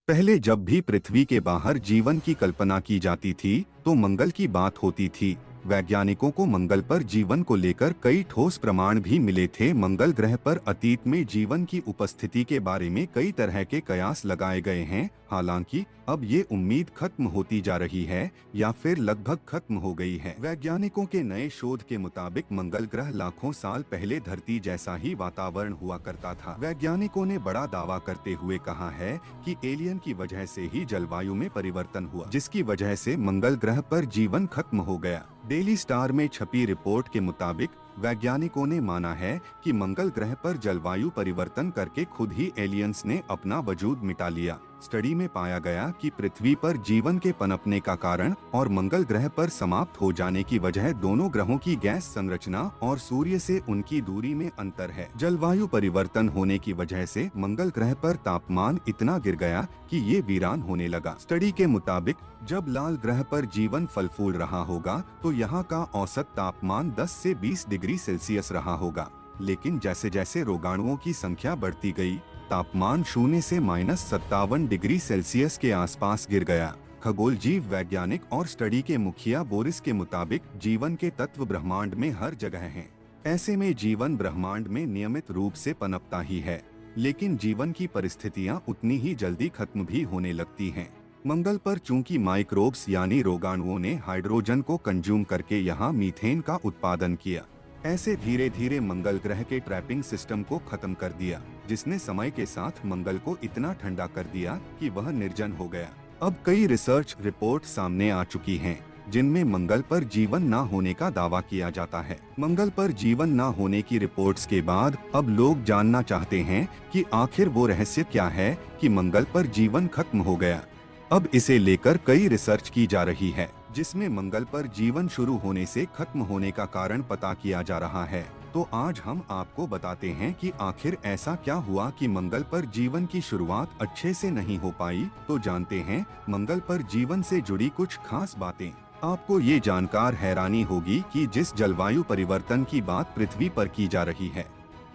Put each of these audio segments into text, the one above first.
पहले जब भी पृथ्वी के बाहर जीवन की कल्पना की जाती थी तो मंगल की बात होती थी। वैज्ञानिकों को मंगल पर जीवन को लेकर कई ठोस प्रमाण भी मिले थे। मंगल ग्रह पर अतीत में जीवन की उपस्थिति के बारे में कई तरह के कयास लगाए गए हैं। हालांकि अब ये उम्मीद खत्म होती जा रही है या फिर लगभग खत्म हो गई है। वैज्ञानिकों के नए शोध के मुताबिक मंगल ग्रह लाखों साल पहले धरती जैसा ही वातावरण हुआ करता था। वैज्ञानिकों ने बड़ा दावा करते हुए कहा है कि एलियन की वजह से ही जलवायु में परिवर्तन हुआ, जिसकी वजह से मंगल ग्रह पर जीवन खत्म हो गया। डेली स्टार में छपी रिपोर्ट के मुताबिक वैज्ञानिकों ने माना है कि मंगल ग्रह पर जलवायु परिवर्तन करके खुद ही एलियंस ने अपना वजूद मिटा लिया। स्टडी में पाया गया कि पृथ्वी पर जीवन के पनपने का कारण और मंगल ग्रह पर समाप्त हो जाने की वजह दोनों ग्रहों की गैस संरचना और सूर्य से उनकी दूरी में अंतर है। जलवायु परिवर्तन होने की वजह से मंगल ग्रह पर तापमान इतना गिर गया कि ये वीरान होने लगा। स्टडी के मुताबिक जब लाल ग्रह पर जीवन फल फूल रहा होगा तो यहाँ का औसत तापमान 10 से 20 डिग्री सेल्सियस रहा होगा, लेकिन जैसे जैसे रोगाणुओं की संख्या बढ़ती गई तापमान 0 से -57 डिग्री सेल्सियस के आसपास गिर गया। खगोल जीव वैज्ञानिक और स्टडी के मुखिया बोरिस के मुताबिक जीवन के तत्व ब्रह्मांड में हर जगह हैं। ऐसे में जीवन ब्रह्मांड में नियमित रूप से पनपता ही है, लेकिन जीवन की परिस्थितियां उतनी ही जल्दी खत्म भी होने लगती हैं। मंगल पर चूंकि माइक्रोब्स यानी रोगाणुओं ने हाइड्रोजन को कंज्यूम करके यहाँ मीथेन का उत्पादन किया, ऐसे धीरे धीरे मंगल ग्रह के ट्रैपिंग सिस्टम को खत्म कर दिया, जिसने समय के साथ मंगल को इतना ठंडा कर दिया कि वह निर्जन हो गया। अब कई रिसर्च रिपोर्ट सामने आ चुकी हैं, जिनमें मंगल पर जीवन न होने का दावा किया जाता है। मंगल पर जीवन न होने की रिपोर्ट्स के बाद अब लोग जानना चाहते हैं कि आखिर वो रहस्य क्या है कि मंगल पर जीवन खत्म हो गया। अब इसे लेकर कई रिसर्च की जा रही है, जिसमें मंगल पर जीवन शुरू होने से खत्म होने का कारण पता किया जा रहा है। तो आज हम आपको बताते हैं कि आखिर ऐसा क्या हुआ कि मंगल पर जीवन की शुरुआत अच्छे से नहीं हो पाई। तो जानते हैं मंगल पर जीवन से जुड़ी कुछ खास बातें। आपको ये जानकर हैरानी होगी कि जिस जलवायु परिवर्तन की बात पृथ्वी पर की जा रही है,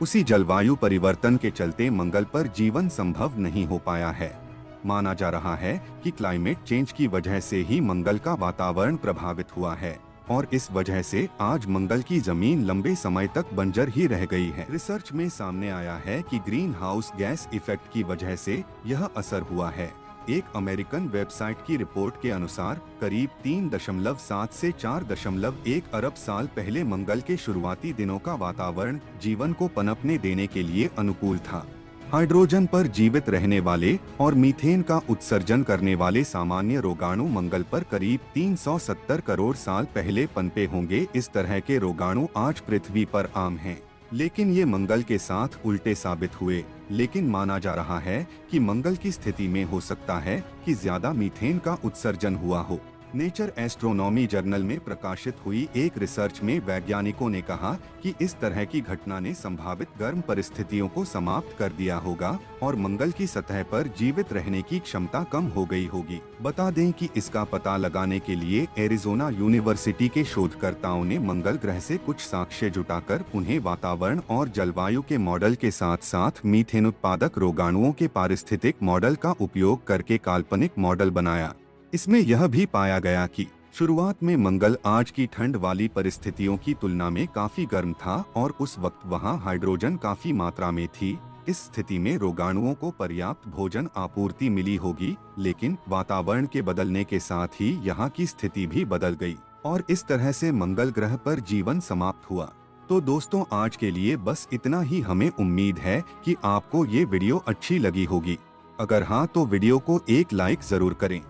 उसी जलवायु परिवर्तन के चलते मंगल पर जीवन संभव नहीं हो पाया है। माना जा रहा है कि क्लाइमेट चेंज की वजह से ही मंगल का वातावरण प्रभावित हुआ है और इस वजह से आज मंगल की जमीन लंबे समय तक बंजर ही रह गई है। रिसर्च में सामने आया है कि ग्रीन हाउस गैस इफेक्ट की वजह से यह असर हुआ है। एक अमेरिकन वेबसाइट की रिपोर्ट के अनुसार करीब 3.7 से 4.1 अरब साल पहले मंगल के शुरुआती दिनों का वातावरण जीवन को पनपने देने के लिए अनुकूल था। हाइड्रोजन पर जीवित रहने वाले और मीथेन का उत्सर्जन करने वाले सामान्य रोगाणु मंगल पर करीब 370 करोड़ साल पहले पनपे होंगे। इस तरह के रोगाणु आज पृथ्वी पर आम हैं, लेकिन ये मंगल के साथ उल्टे साबित हुए। लेकिन माना जा रहा है कि मंगल की स्थिति में हो सकता है कि ज्यादा मीथेन का उत्सर्जन हुआ हो। नेचर एस्ट्रोनॉमी जर्नल में प्रकाशित हुई एक रिसर्च में वैज्ञानिकों ने कहा कि इस तरह की घटना ने संभावित गर्म परिस्थितियों को समाप्त कर दिया होगा और मंगल की सतह पर जीवित रहने की क्षमता कम हो गई होगी। बता दें कि इसका पता लगाने के लिए एरिजोना यूनिवर्सिटी के शोधकर्ताओं ने मंगल ग्रह से कुछ साक्ष्य जुटाकर उन्हें वातावरण और जलवायु के मॉडल के साथ साथ मीथेन उत्पादक रोगाणुओं के पारिस्थितिक मॉडल का उपयोग करके काल्पनिक मॉडल बनाया। इसमें यह भी पाया गया कि शुरुआत में मंगल आज की ठंड वाली परिस्थितियों की तुलना में काफी गर्म था और उस वक्त वहां हाइड्रोजन काफी मात्रा में थी। इस स्थिति में रोगाणुओं को पर्याप्त भोजन आपूर्ति मिली होगी, लेकिन वातावरण के बदलने के साथ ही यहाँ की स्थिति भी बदल गई और इस तरह से मंगल ग्रह पर जीवन समाप्त हुआ। तो दोस्तों आज के लिए बस इतना ही। हमें उम्मीद है कि आपको ये वीडियो अच्छी लगी होगी। अगर हाँ तो वीडियो को एक लाइक जरूर करें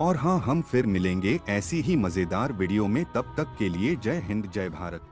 और हाँ, हम फिर मिलेंगे ऐसी ही मजेदार वीडियो में। तब तक के लिए जय हिंद, जय भारत।